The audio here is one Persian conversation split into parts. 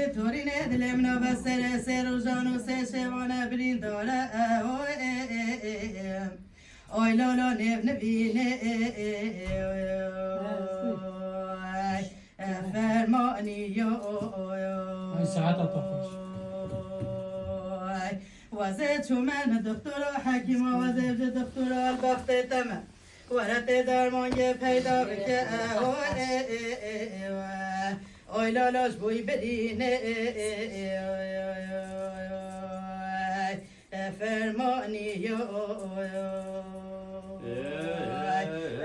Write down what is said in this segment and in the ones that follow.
فرخي تورين دلمنا بسر سر وجانو سشوانا برين دولا اوي لولو نبنبيني فرماني يو ساعات تخرج وزيد شو من دكتور حكيم وزيد دكتور البخت تمام ورت درمان پیدا بکه اوی لالاش بوی برینه فرمانی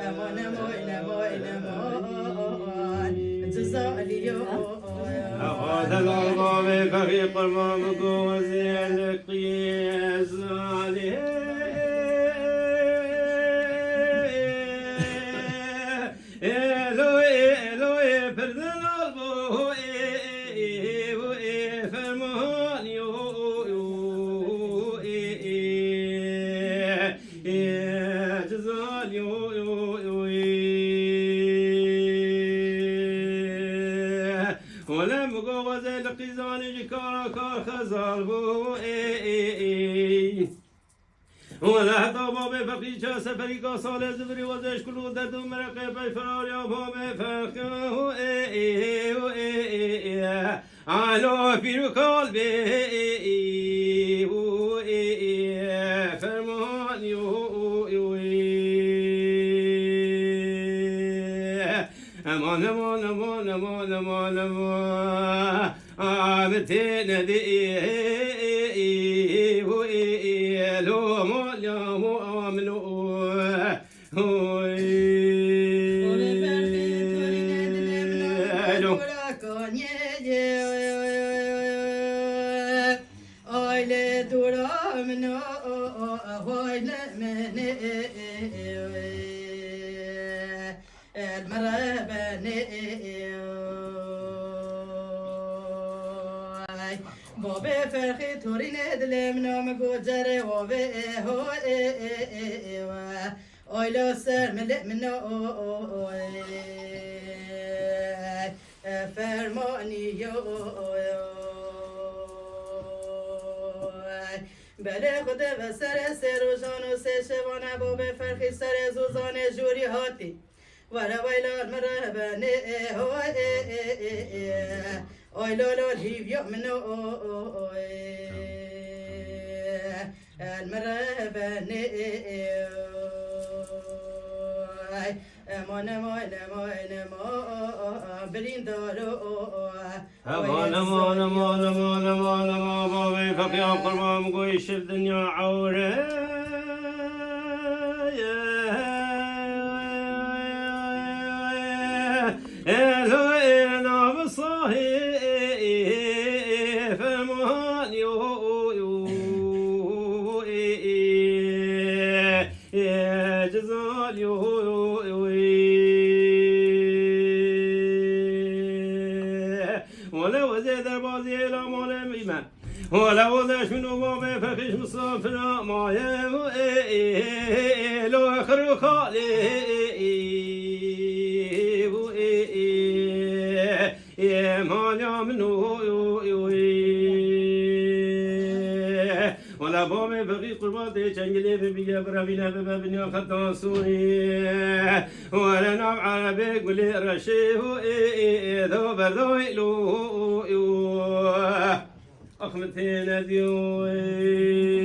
امان امان جزالی هذا الأرض فريق المامكو القياس عليه ولا طابا بفقيشة سفريقا صالح زبري وزش كلو دردو مرقى بفرار يا بابا فخو على في قلبي فرمان امان امان امان امان امان امان آمتين دي لو مولى مؤمنو بابا فرخي تورين دلم نام گوجره و هو اویلو سر منو فرمانی بله خود و سر و جان و سه شبانه بابا فرخی سر زوزان جوری هاتی ورا ویلال مرهبنه هو اوی لولو لیویو منو المرهبنه امان امان امان امان برین دارو امان امان امان امان امان امان بابي فقيا قربان قويش الدنيا عوره ولا وذاش من بابا فخش مصافنا ما لو اخر خالي ما منو ولا بابا فقي قرباتي شنجلي بيجا برابينا ببابنيا خطا سوري ولا نام عربي قولي رشيه ذو بردوي لو أخمتين ديوي